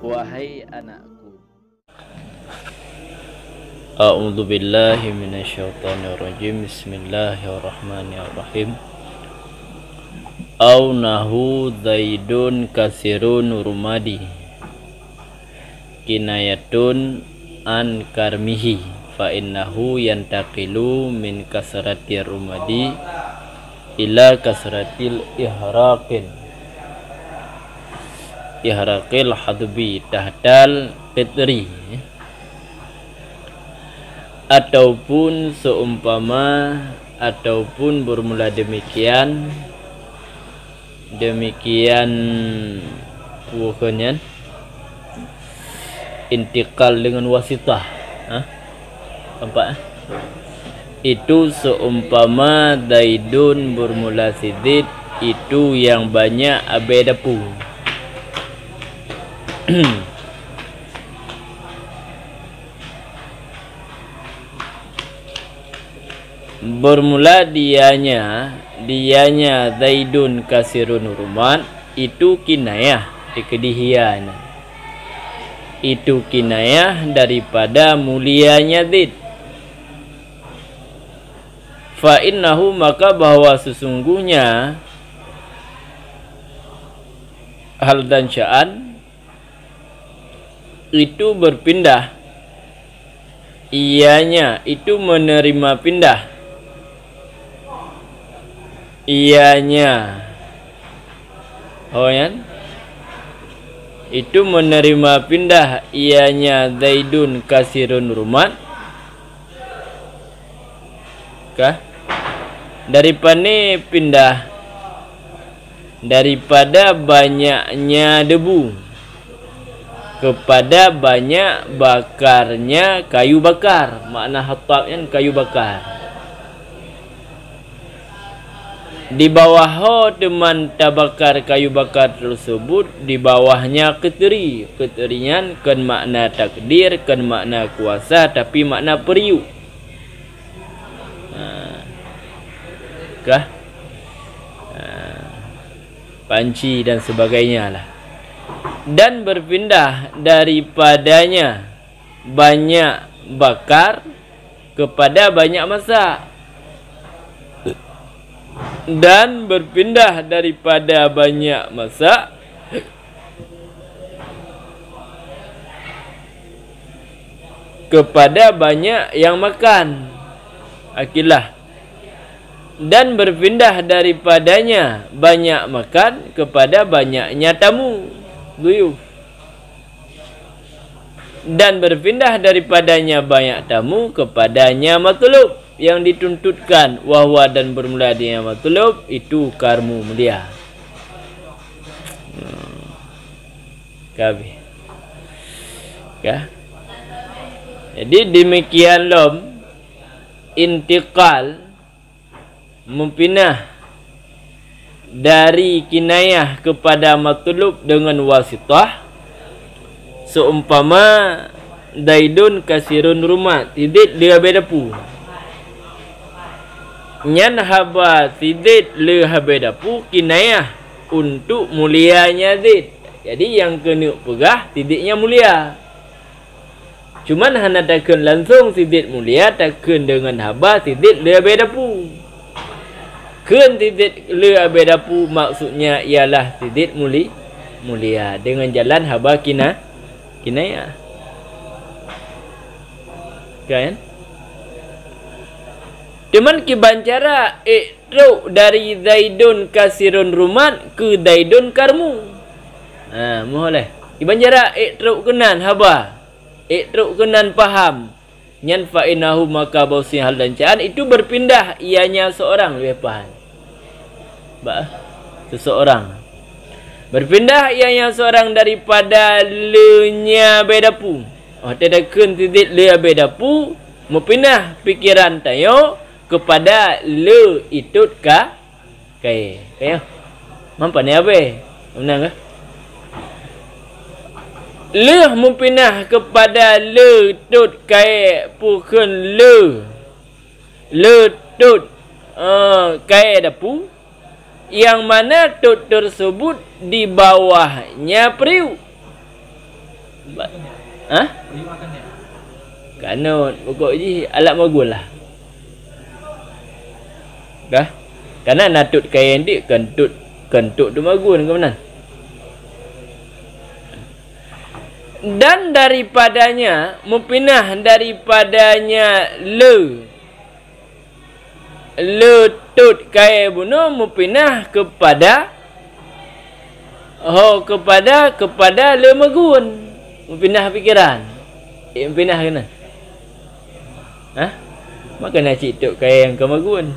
Wahai anakku, A'udzu billahi minasyaitonir rajim. Bismillahirrahmanirrahim. Aunahu Zaidun kasirun rumadi kinayatun an karmihi fa innahu yantaqilu min kasratir rumadi ila kasratil ihraqil hadbi tahdal fitri, ataupun seumpama ataupun bermula demikian bukannya intikal dengan wasitah, nampak? Itu seumpama Zaidun bermula sidid itu yang banyak abedapu. Bermula dianya Zaidun kasirun rumat, itu kinayah dikedihian, itu kinayah daripada mulianya Zaid. Fa innahu, maka bahwa sesungguhnya hal dan sya'an itu berpindah, ianya itu menerima pindah, ianya itu menerima pindah, ianya Zaidun kasirun rumat daripada pindah daripada banyaknya debu kepada banyak bakarnya kayu bakar. Makna hatabnya kayu bakar. Di bawah teman tabakar kayu bakar tersebut, di bawahnya keteri. Keterian kan makna takdir, kan makna kuasa, tapi makna periuk. Panci dan sebagainya lah. Dan berpindah daripadanya banyak bakar kepada banyak masak, dan berpindah daripada banyak masak kepada banyak yang makan, akilah. Dan berpindah daripadanya banyak makan kepada banyaknya tamu, duyuf. Dan berpindah daripadanya banyak tamu kepadanya matlub yang dituntutkan, wahwa dan bermula dengan matlub itu karmu mulia. Kabeh. Jadi demikian lom intikal, mempindah dari kinayah kepada matlub dengan wasitah, seumpama Zaidun kasirun rumat, tidit dia bedapu. Nyan haba tidit le habedapu kinayah untuk mulianya Zaid. Jadi yang kena pegah tiditnya mulia. Cuman hana takkan langsung tidit mulia, takkan dengan haba tidit le habedapu. Kun tidit le habedapu maksudnya ialah tidit mulia dengan jalan haba kinayah. Kan? Cuman kibancara ikru dari Zaidun kasirun rumat ke Zaidun karmu. Boleh. Kibancara ikru kenan haba. Ikru kenan paham. Nyan fa'inahu maka bausi hal dan caan itu berpindah ianya seorang lebih paham. Seseorang berpindah ianya seorang daripada lenya bedapu. Tadakan tidit le bedapu, mempindah pikiran tayo kepada le itut kai. Mampan ni apa? Benar ke? Le mempindah kepada le tut kai, bukan le tut kai dapu. yang mana tut tersebut di bawahnya periuk. Kanut pokok je alat magul lah. Dah. Karena natut kain dia kentut tu magun ke mana? Dan daripadanya mupinah daripadanya tut kain bunuh mupinah kepada kepada le magun. Mupinah pikiran. Mupinah kena. Maka nak cik tuk kain ke magun.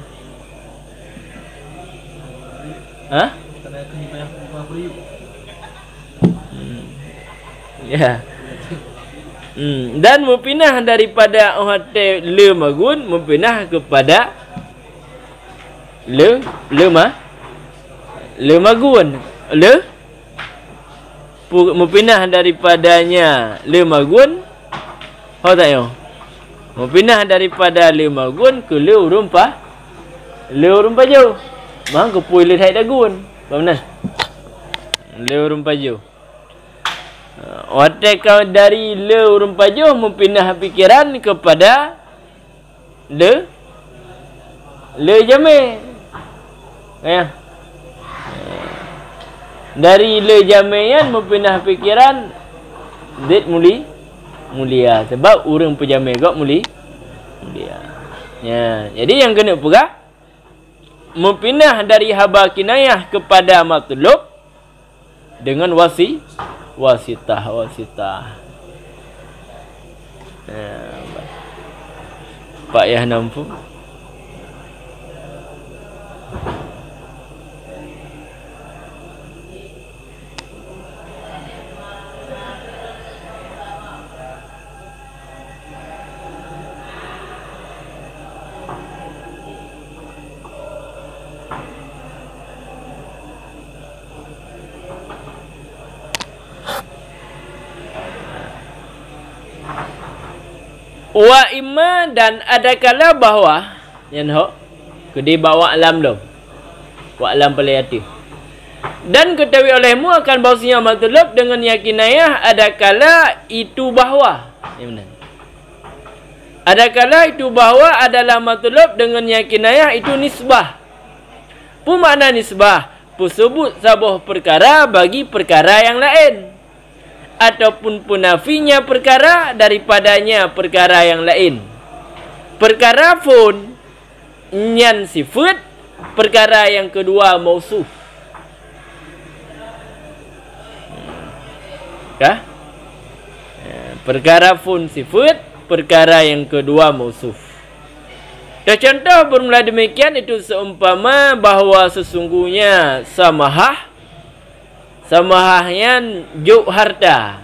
Ya. Dan mupinah daripada hotel le magun mupinah kepada le magun mupinah daripadanya le magun tak yo mupinah daripada le magun ke le urung pajau mang ke pui le thai dagun mana le urung pajau hotel kau dari le urung pajau mupinah pikiran kepada le jame ya. Dari le jamean mupinah pikiran zat mulia sebab urang pejame gak mulia. Ya, jadi yang kena pegah mupinah dari haba kinayah kepada matlub dengan wasitah. Pak Yah nampu. Wa imma dan ada kala bahawa yang kedi bawa alam lo. Wa alam pelayati. Dan ketahui olehmu akan bahawasanya matlub dengan yakinayah ada kala itu bahawa. Yang benar. Ada kala itu bahawa adalah matlub dengan yakinayah itu nisbah. Pu makna nisbah, pu sebut sabuh perkara bagi perkara yang lain. Ataupun punafinya perkara daripadanya perkara yang lain. Perkara pun nyan sifat, perkara yang kedua mausuf. Perkara pun sifat, perkara yang kedua mausuf. Contoh bermula demikian itu seumpama bahawa sesungguhnya samahahnya juk harta,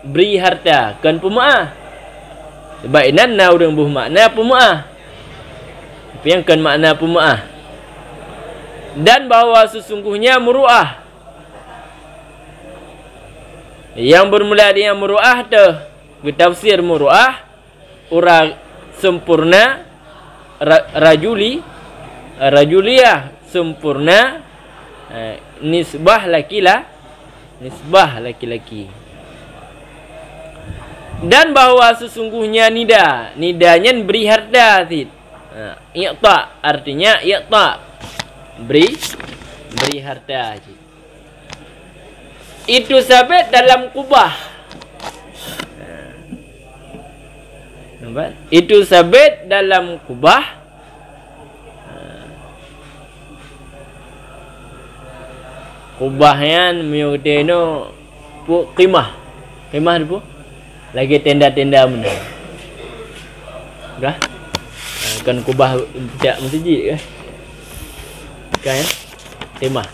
beri harta kan pemaah. Sebab inan na urang buh makna pemaah. Tapi yang kan makna pemaah. Dan bahawa sesungguhnya muruah. Yang bermula dengan muruah tu, bertafsir muruah ura sempurna rajuliyah sempurna nisbah laki-laki. Dan bahawa sesungguhnya nidanya beri harta tid. Iqta artinya iqta beri harta. Itu sabit dalam kubah. Nampak? Itu sabit dalam kubah. Kubahnya miuteno pu qimah tu lagi tenda-tenda mana. Dah. Kan kubah tak masjid ke? Kan ya? Qimah.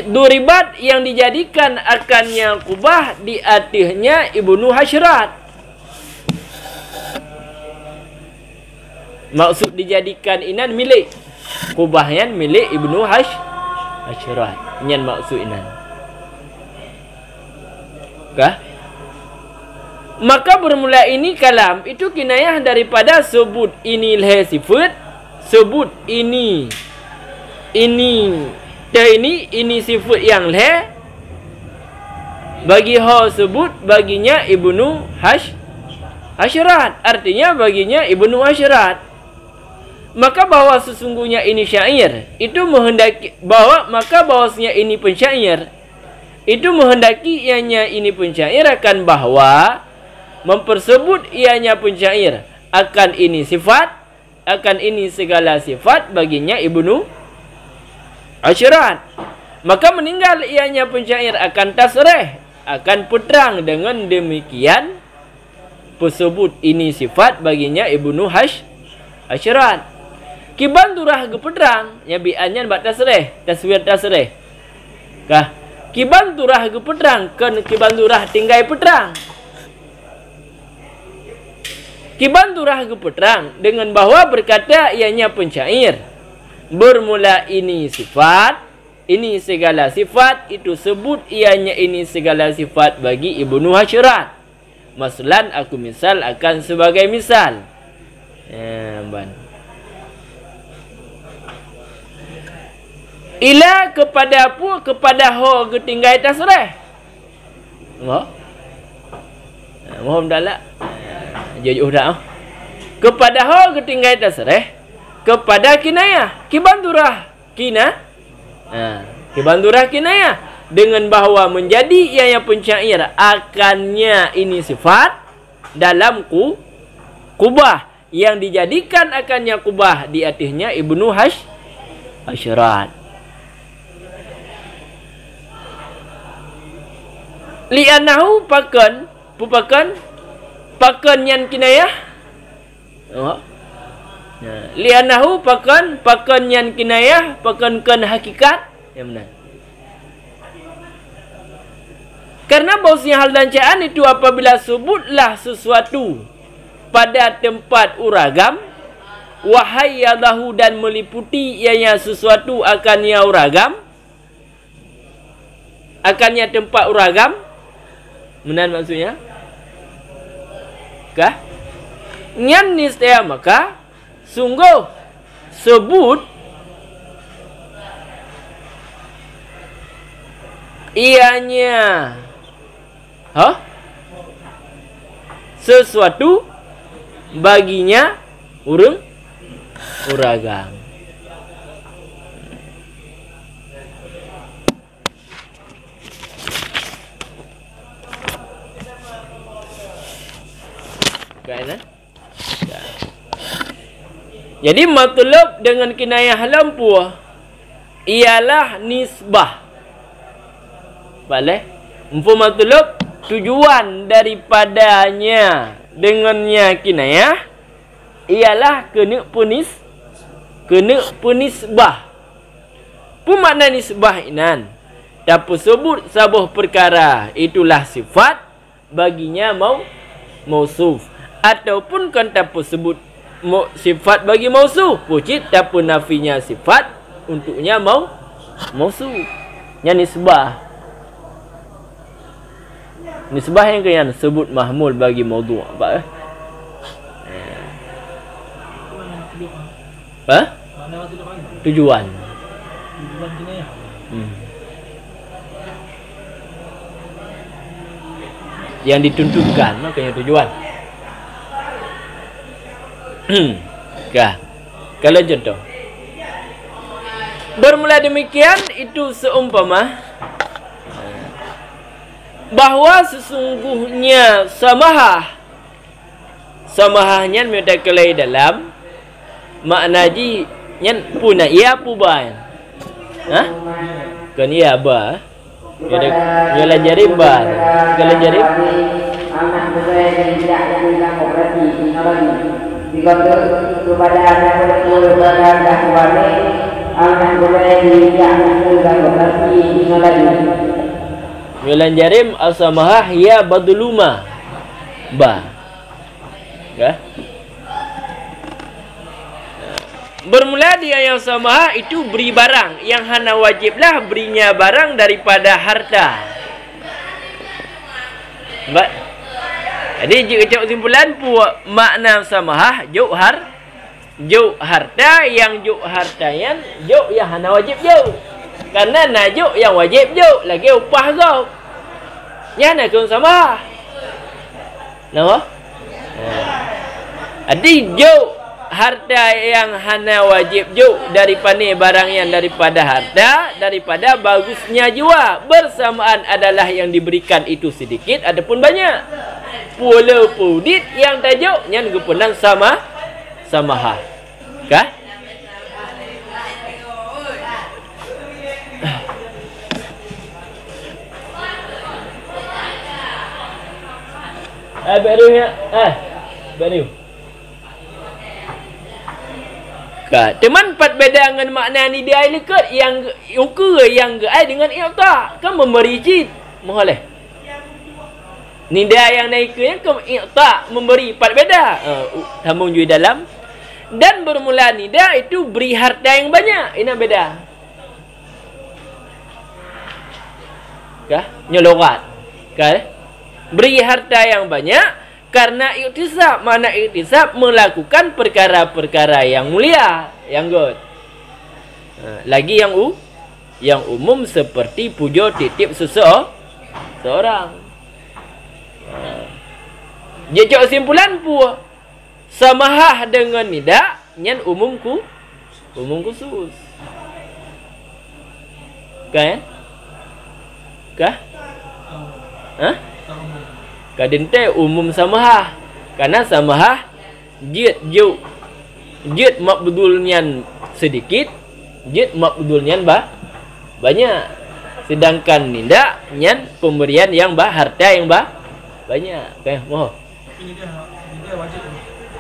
Duribat yang dijadikan akannya kubah di atasnya Ibnu Hasyrat. Maksud dijadikan inan milik. Kubahnya milik Ibnu Hasyrat. Nyan maksud inan. Kah? Maka bermula ini kalam itu kinayah daripada sebut ini sifat, sebut ini ini sifat yang le bagi ho sebut baginya ibnu Hasyrat, artinya baginya ibnu Hasyrat. Maka bahwa sesungguhnya ini syair itu menghendaki bahwasanya ini pensyair itu menghendaki ianya ini pensyair akan bahwa mempersebut ianya pensyair akan ini sifat, akan ini segala sifat baginya ibnu Hasyrat. Maka meninggal ianya pensyair akan tasrih, akan peterang dengan demikian persebut ini sifat baginya ibnu Hasyrat. Kiban turah ke peterang nyabiannya bak tasrih, taswir tasrih. Kah? Kiban turah ke peterang kan kiban turah tinggai peterang. Kiban turah ke peterang dengan bahwa berkata ianya pensyair. Bermula ini sifat, ini segala sifat, itu sebut ianya ini segala sifat bagi ibnu Hasyrat. Masalan aku misal akan sebagai misal. Ila kepada pu kepada ho ketinggai tasrih. Mohon dalak. Jauh dah. Kepada ho ketinggai tasrih, kepada kinayah, kibanturah kina. Kibanturah kinayah dengan bahwa menjadi ianya pensyair akannya ini sifat dalam kubah yang dijadikan akannya kubah di atasnya ibnu Hasyrat. Li'anahu pakan yang kinayah. Li'anahu pakan yang kinayah, pakan hakikat. Yang benar. Karena bahwasanya hal dan caan itu apabila sebutlah sesuatu pada tempat uragam, wahai yadahu dan meliputi ianya sesuatu akannya uragam, akannya tempat uragam. Benar maksudnya? Kah? Nyan niscaya maka sungguh sebut ianya sesuatu baginya uragam. Kan? Jadi matlub dengan kinayah lampu ialah nisbah. Boleh? Empu matlub tujuan daripadanya dengannya kinayah ialah kena penisbah. Pemakna nisbah inan. Tapi sebut sabuh perkara itulah sifat baginya mausuf. Ataupun kan tak sebut sifat bagi mausuf. Pucit tak nafinya sifat untuknya mausuf. Yang nisbah. Nisbah yang kena sebut mahmul bagi maudhu'. Apa? Tujuan. Yang dituntutkan makanya tujuan. Kalau contoh bermula demikian itu seumpama bahwa sesungguhnya samahahnya mereka kelai dalam makna ji nyan puna ia puban kan ia ba ya jarib ba kalau jarib kepada Milan jarim asamahah ya baduluma ba. Ya. Bermula dia yang samahah itu beri barang yang hana wajiblah berinya barang daripada harta. Baik. Jadi jika kesimpulan makna samahah juk harta yang juk hartayan juk yang hana wajib juk. Karena nak juk yang wajib juk lagi upah kau. Nya nak kau sama. Nah. Adi juk harta yang hana wajib juk daripada barang yang daripada harta daripada bagusnya jua bersamaan adalah yang diberikan itu sedikit adapun banyak. Pula pudit yang tajuk nyan gupunan sama ha. Kah? Baru ya. Baru. Kah, teman pat beda dengan makna ni dia likat yang ukur yang ai dengan i'ta kan memberi jid. Moholeh. Ni dia yang naik yang ke i'ta memberi pat beda. Sambung juga dalam dan bermula nida itu beri harta yang banyak. Ini beda. Kah? Nyolorat. Kah? Beri harta yang banyak karena iktisab. Mana iktisab melakukan perkara-perkara yang mulia, yang good. Lagi yang umum seperti puja titip seseorang. Jejak kesimpulan pun samahah dengan nida nyan umum khusus. Kan? Kah? Kadente umum samahah. Karena samahah jid maqbudul nyan sedikit, jid maqbudul nyan banyak. Sedangkan nida nyan pemberian yang harta yang banyak. Okey, mohon. Ini dia wajib.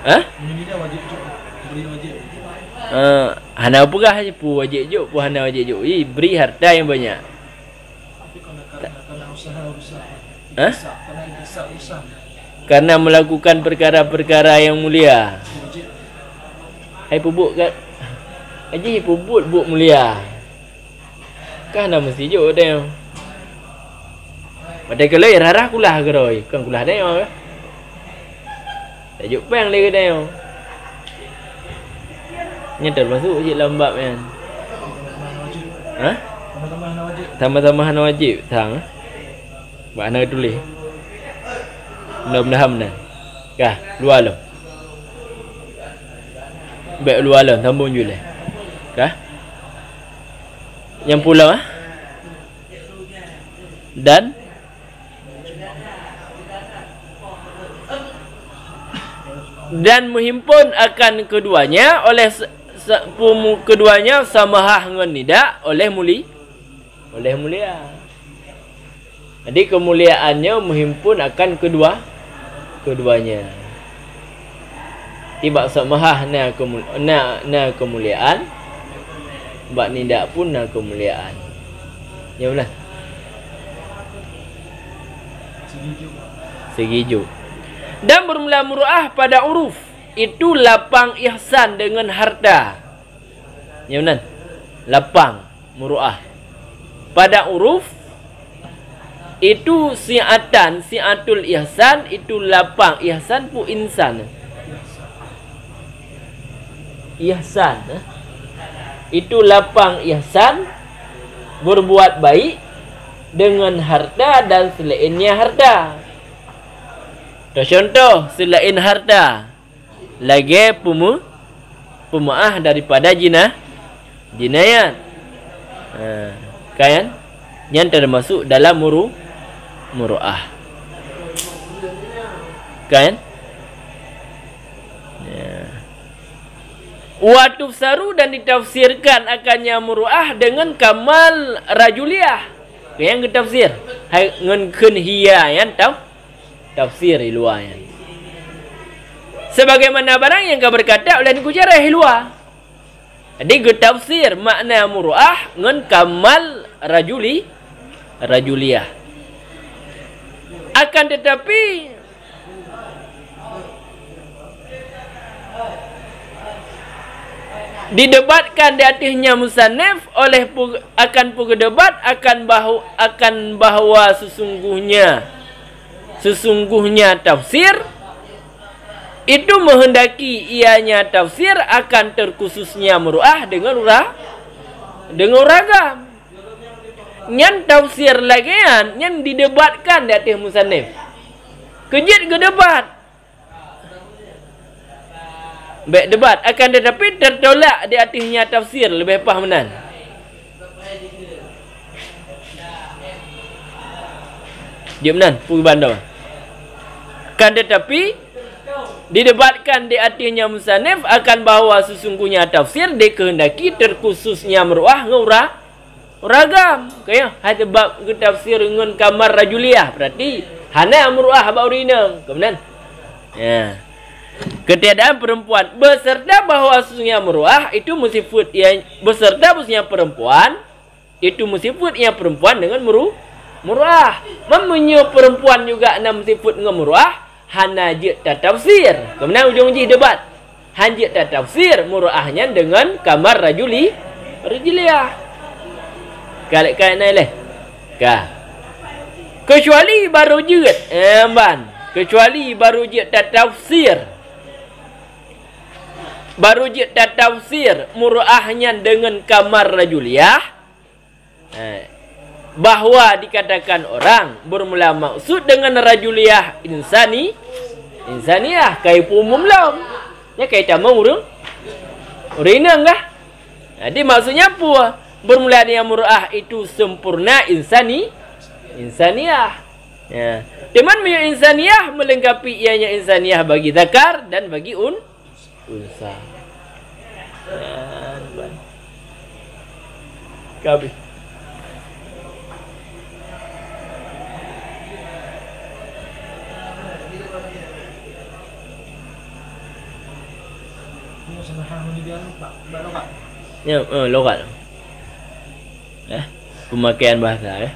Ini dia wajib beri wajib. Hana pegah je pu wajib juk, pu hana wajib juk. Beri harta yang banyak. Tapi karena usaha. Karena melakukan perkara-perkara yang mulia. Hai pubuk kat Haji pubut buk mulia. Kan dah mesti juk dia. Padahal kalau rarah kulah ke roi, kan kulah dia ke. Tak juk pang lagi dia. Nya termasuk je lambat kan. Tambah-tambah wajib tang. Mana tulis? Mudah-mudahan. Kah, luar lo. Baik luar lo, sambung je lah. Kah? Yang pulau dan menghimpun akan keduanya oleh keduanya samahah dengan nida oleh mulia. Jadi kemuliaannya menghimpun akan keduanya. Tiba samahah na kemuliaan, bak nida pun na kemuliaan. Ya benar. Segijuk. Dan bermula muruah pada uruf itu lapang ihsan dengan harta. Ya benar. Lapang muruah pada uruf itu siatul ihsan itu lapang ihsan pu insan. Ihsan itu lapang ihsan berbuat baik dengan harta dan selainnya harta. Contoh selain harta lagi pemaah daripada jinayat. Kan yang termasuk dalam muruah. Kan? Ya. Wa tufsaru dan ditafsirkan akannya muruah dengan kamal rajuliyah. Yang ditafsir dengan kunhiyah yang tafsir luar yang. Sebagaimana barang yang kau berkata oleh niku cara luar. Jadi getafsir makna muruah dengan kamal rajuliyah. Akan tetapi didebatkan di atasnya musannaf oleh akan debat akan bahwa sesungguhnya tafsir itu menghendaki ianya tafsir akan terkhususnya muruah dengan ragam. Nyan tafsir lagian nyan didebatkan di atas musannif. Kejut ke debat. Baik debat akan tetapi tertolak di atasnya tafsir lebih pahaman. Dia menan pergi bandar. Kan tetapi didebatkan di atasnya musannif akan bahawa sesungguhnya tafsir dikehendaki terkhususnya meruah ngurah ragam. Kaya hati bab ke tafsir dengan kamar rajuliah berarti hana meruah baurina. Kemudian ya. Ketiadaan perempuan beserta bahawa sesungguhnya meruah itu musifut yang beserta busnya perempuan itu musifut yang perempuan dengan meruah. Memunyo perempuan juga enam musifut dengan meruah. Hana je tak tafsir. Kemudian ujung-ujung debat. Han je tak tafsir muruahnya dengan kamar rajuliah. Kalik-kalik naik leh. Kecuali baru jut. Kecuali baru jut tak tafsir. Baru jut tak tafsir muruahnya dengan kamar rajuliah. Bahawa dikatakan orang bermula maksud dengan rajuliah insaniah kai umum lam. Ya kai tamam urang. Urina enggak? Jadi maksudnya apa? Bermula dengan muruah itu sempurna insaniah. Ya. Teman punya insaniah melengkapi ianya insaniah bagi zakar dan bagi unsa. Kabi. Ya, logat. Pemakaian bahasa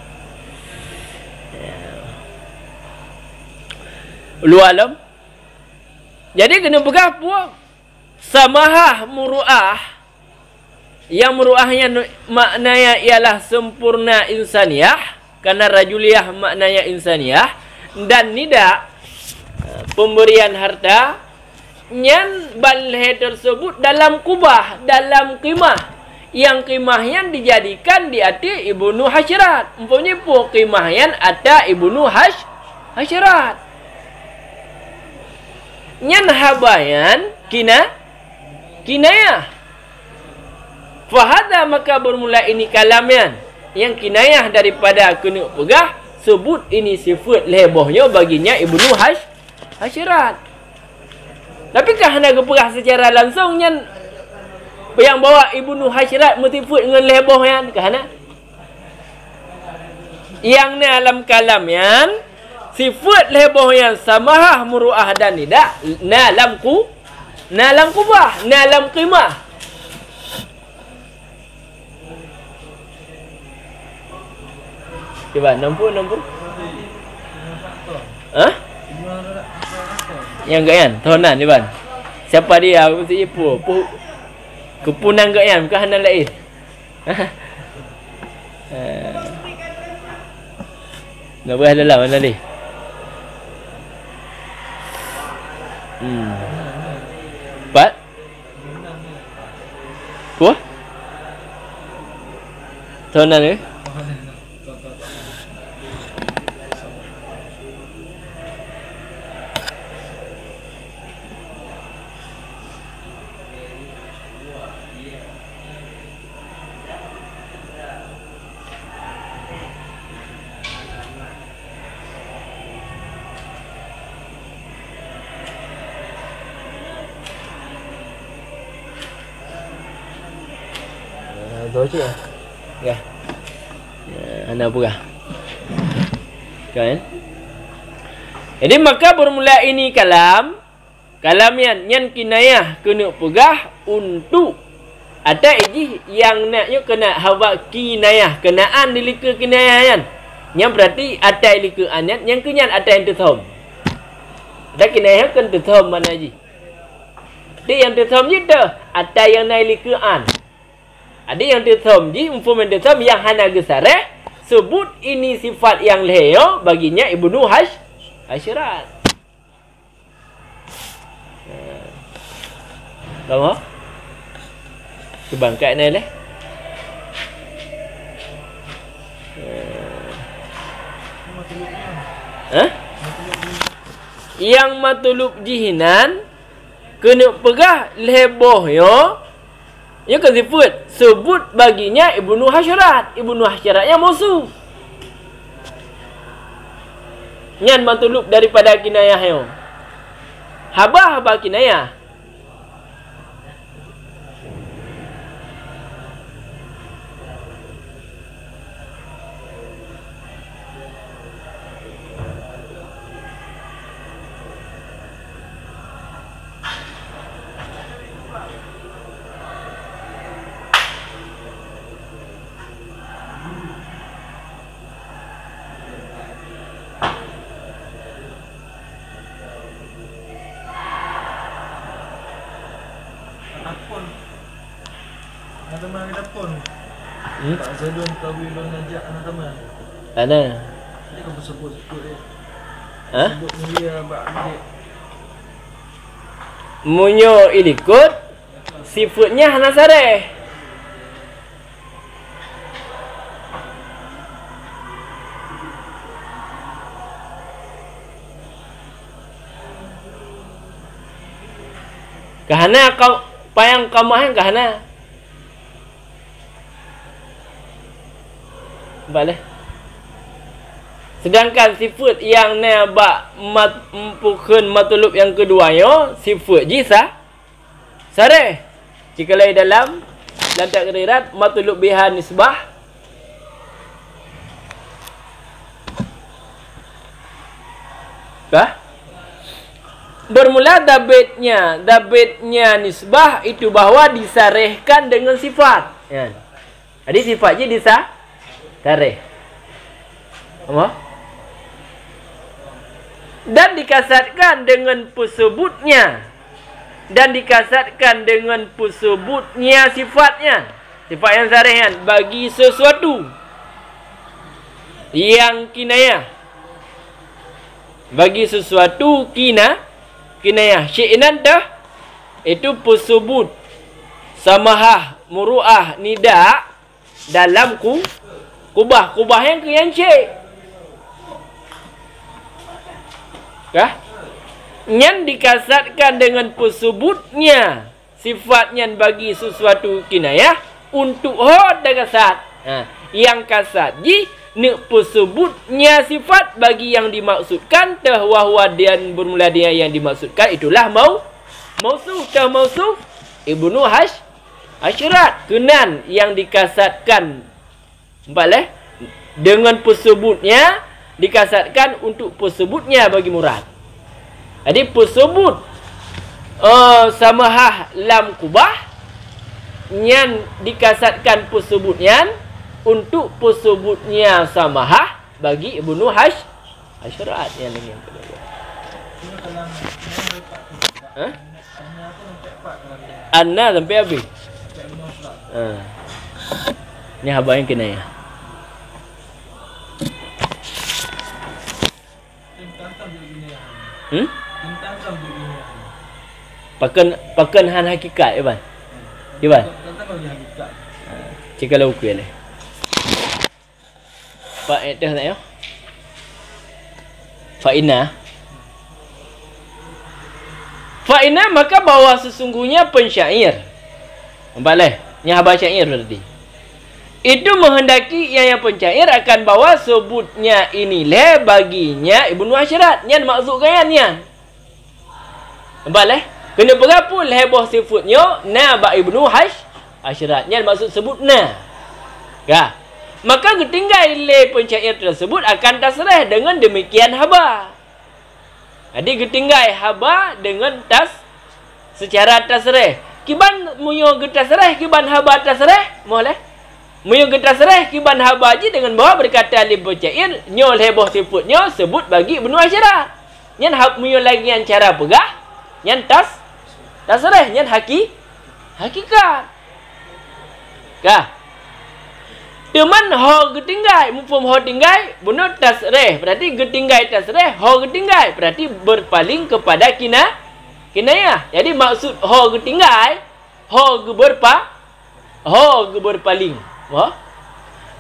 Ulu alam. Jadi kena pegang puak samahah muruah. Yang muruahnya maknanya ialah sempurna insaniah. Karena rajuliah maknanya insaniah. Dan nida pemberian harta nyan balhe tersebut dalam kubah, dalam qimah. Yang qimahnya dijadikan di hati ibnu hasyirat. Umpamanya po qimahnya ada ibnu hasyirat. Nyan habayan kinayah. Fahada maka bermula ini kalamian. Yang kinayah daripada kena pegah. Sebut ini sifat lebohnya baginya ibnu hasyirat. Tapi kerana kepegah secara langsung nyan yang bawa ibnu hasyirat mutifut dengan leboh yang kerana yang ni alam kalam yang sifat leboh yang samahah muruah dan tidak na alam kubah na alam qimah. Coba nombor yang gayan tonan ni ban siapa dia mesti ipu kepunan ke yang bukan hana lain. Nak boleh dalam mana ni? Pat? Kuah? Tonan ni? Doji ya. Ya. Anda buka. Kan? Jadi maka bermula ini kalam yang kinayah kena pegah untuk ada iji yang naknya kena hawa kinayah kenaan dilika kinayah yang berarti ada dilika anyan yang kenyan ada yang terthom. Ada kinayah kan terthom mana iji. Dia yang terthom je ada yang nailika an. Ada yang terthom ji umpama terthom yang hana gesareh sebut ini sifat yang leo baginya ibnu hasyirat. Kamu? Kebangkat ni leh. Yang matulub jihinan kena pegah leboh yo. Ya kan sebut baginya Ibnu Hasyarat. Ibnu Hasyaratnya musuh. Nyan matulub daripada kinayah yo. Haba kinayah. Teman kita pun Pak Zadun Tawilun Najak anak teman. Mana? Dia kau sebut dia. Hah? Sebut mulia Pak Adik. Munyo ilikut sifatnya Hanasareh. Kahana kau payang kamahan kahana. Boleh. Sedangkan sifat yang nabak pukun matulub yang keduanya sifat jisa sareh. Jika lain dalam takrirat matulub biha nisbah bermula dabitnya nisbah itu bahwa disarehkan dengan sifat. Ya. Jadi sifatnya disareh. Apa? Dan dikasatkan dengan pusubutnya. Dan dikasatkan dengan pusubutnya sifatnya. Sifat yang sarehkan bagi sesuatu yang kinayah. Bagi sesuatu kinayah. Syi'nan dah itu pusubut samahah muru'ah nida dalam kubah yang kian syek. Yang dikasatkan dengan pusubutnya sifatnya bagi sesuatu kinayah untuk kasat. Yang kasat ji nek pusubutnya sifat bagi yang dimaksudkan wahwa dan bermula dia yang dimaksudkan itulah mausuf mausuf Ibnu Hasyarat kenan yang dikasatkan dengan pusubutnya dikasatkan untuk pusubutnya bagi murad. Jadi pusubut samahah lam kubah yang dikasatkan pusubutnya untuk pusubutnya samahah bagi Ibnu Hasyarat yang ini yang kedua. Anna sampai habis. Ini haba yang kena ya. Pakan han hakikat Iban. Cika lau kuih leh. Pak itu nak yo. Fa'ina maka bahwa sesungguhnya pensyair. Boleh, nya haba syair berarti. Itu menghendaki yang pencair akan bawa sebutnya inilah baginya Ibnu Hasyarat. Yang maksudkan yang. Boleh? Kena berapa heboh sifutnya na ba Ibnu Hasyarat. Yang maksud sebutna. Maka ketinggal le pencair tersebut akan tasrah dengan demikian haba. Jadi ketinggal haba dengan secara tasrah. Kiban muyo getasrah kiban haba tasrah boleh. Muyo getasrah kiban haba ji dengan bawa berkata li pencair nyol heboh sifutnya sebut bagi Ibnu Hasyarat. Nyan hab muyo lagi yang cara pegah nyan tasrah nyan hakikat. Teman ho getinggai mufum ho tinggai bunut tasreh berarti getinggai tasreh ho getinggai berarti berpaling kepada Kinayah. Jadi maksud ho ge tinggal, ho ge berpaling. Wah.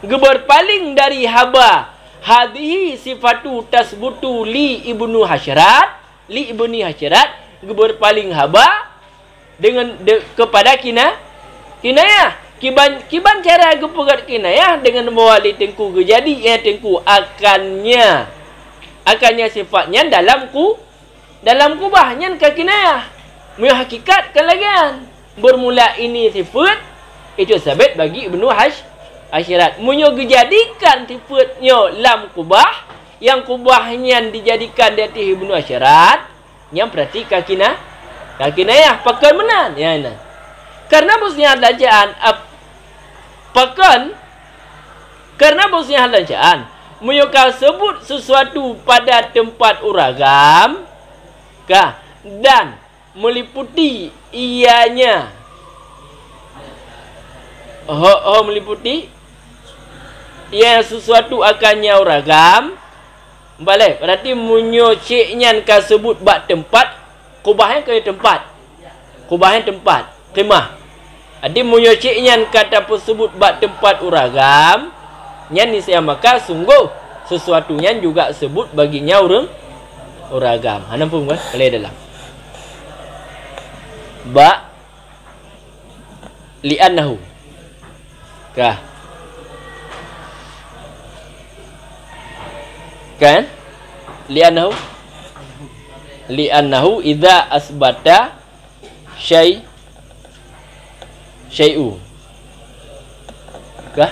Ge berpaling dari haba. Hadhihi sifatu tasbutu li ibnu Hasyrat, li ibni Hasyrat, ge berpaling haba dengan kepada kinayah. Kiban cara ge pegat kinayah dengan mewali tengku ge jadi ya tengku akannya sifatnya dalam kubah nyan ka kinayah. Mu hakikat kan lagian. Bermula ini sifat itu sabit bagi ibnu Hasyrat. Munyo dijadikan sifatnya lam kubah, yang kubahnya dijadikan di atas ibnu Hasyrat, yang berarti kakinayah pakan menan ya nah. Karena bosnya hadajaan karena bosnya hadajaan munyo kau sebut sesuatu pada tempat uragam dan meliputi ianya meliputi ia sesuatu akannya uragam balik berarti munyo ciknyan ka sebut bak tempat kubahnya ke tempat kemah adi munyo ciknyan kata tersebut bak tempat uragam nyan nisya maka sungguh sesuatunya juga sebut baginya uragam hanampun kan kelai dalam ba li'annahu kah kan li'annahu idza asbata syai'u kah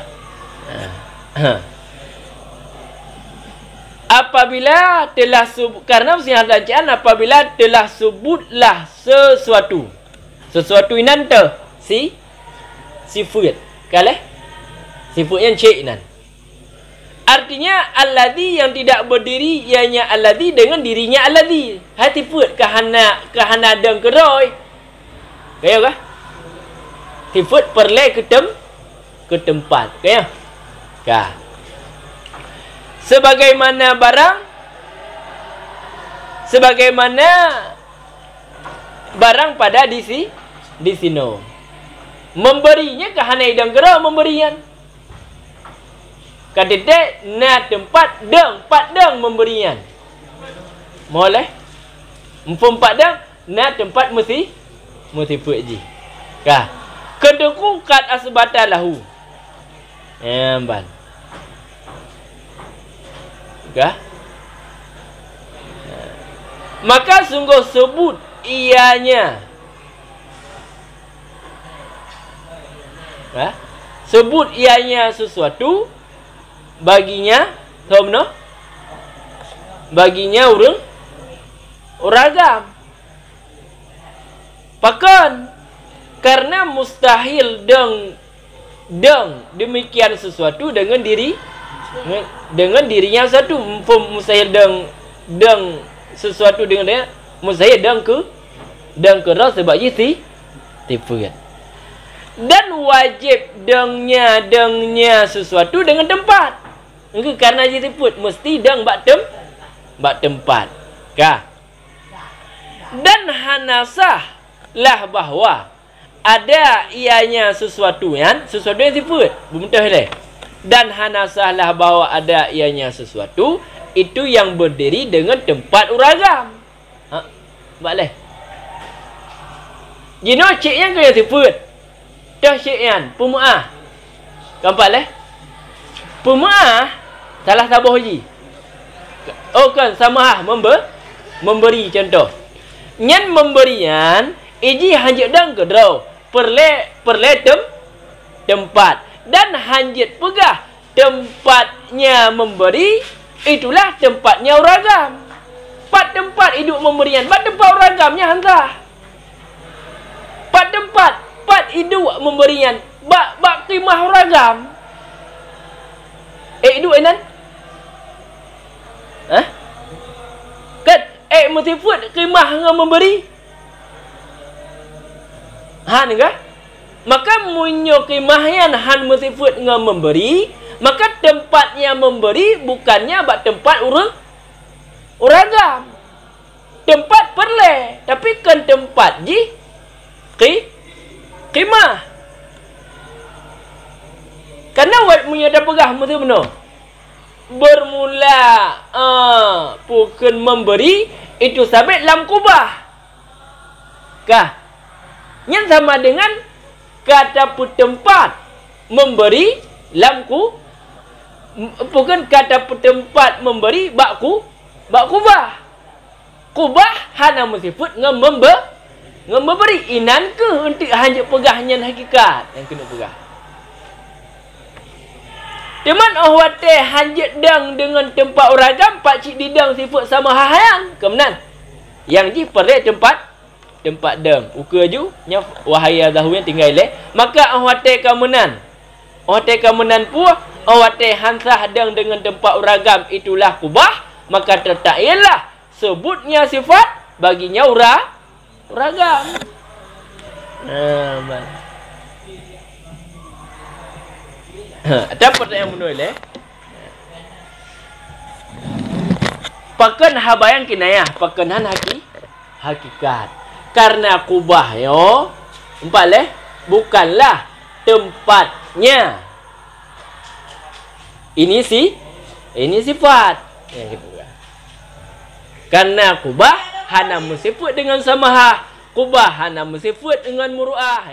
apabila telah karena bacaan apabila telah sebutlah sesuatu inanta sifat kaleh sifatnya syai'nan artinya alladhi yang tidak berdiri ianya alladhi dengan dirinya alladhi hati put kahana dan keroi kaya kah sifat perle ke tempat kaya kah sebagaimana barang pada di sini memberinya kahana idang gera memberian kadede na tempat deng memberian boleh empum pak deng na tempat mesti puji kah kedeku kat asbata lahu emban kah maka sungguh sebut ianya sebut ianya sesuatu baginya somno baginya uragam pakan karena mustahil deng demikian sesuatu dengan dirinya satu mustahil deng sesuatu dengan dia mustahil deng ke sebab isi tipu kan dan wajib dengnya sesuatu dengan tempat karena disebut mesti deng bak tempat kah dan hanasah lah bahwa ada ianya sesuatu yang disebut betul deh dan hanasah lah bahwa ada ianya sesuatu itu yang berdiri dengan tempat uragam boleh jino cik yang kaya disebut dah syi'an pumu'ah kampak leh pumu'ah salah tabah haji oh kan samah memberi contoh nyan memberian iji hanjit dang kedrau perle tempat dan hanjit pegah tempatnya memberi itulah tempatnya uragam pat tempat hidup memberian pat tempat uragamnya hantah pat tempat hidup memberian bak qimah uragam hidup enan kan motifut qimah dengan memberi han enggak maka munyo qimahnya han motifut dengan memberi maka tempatnya memberi bukannya bak tempat uragam tempat perle, tapi kan tempat ji qimah. Karena wat punya dah pegah mesti benar. Bermula bukan memberi itu sabit lam kubah. Kah? Yang sama dengan kata tempat memberi lam bukan kata tempat memberi bak kubah. Kubah hana mensifut memberi inan ke untuk hanya pegahnya hakikat yang kena pegah. Teman awate hanjat dang dengan tempat oragam pak cik didang sifat sama hayang kemenan. Yang ji pere tempat dang. Uka ju nya wahaya dahu yang tinggal le. Maka awate kamenan. Awate kamenan pu awate hansah dang dengan tempat oragam itulah kubah, maka tetap ialah sebutnya sifat baginya oragam. Ada pertanyaan menoleh. Pakan habayang kinayah, pakanan hakikat. Karena kubah yo, empat leh, bukanlah tempatnya. Ini sifat yang kita. Karena kubah hana mensifat dengan samaha, kubah hana mensifat dengan muru'ah.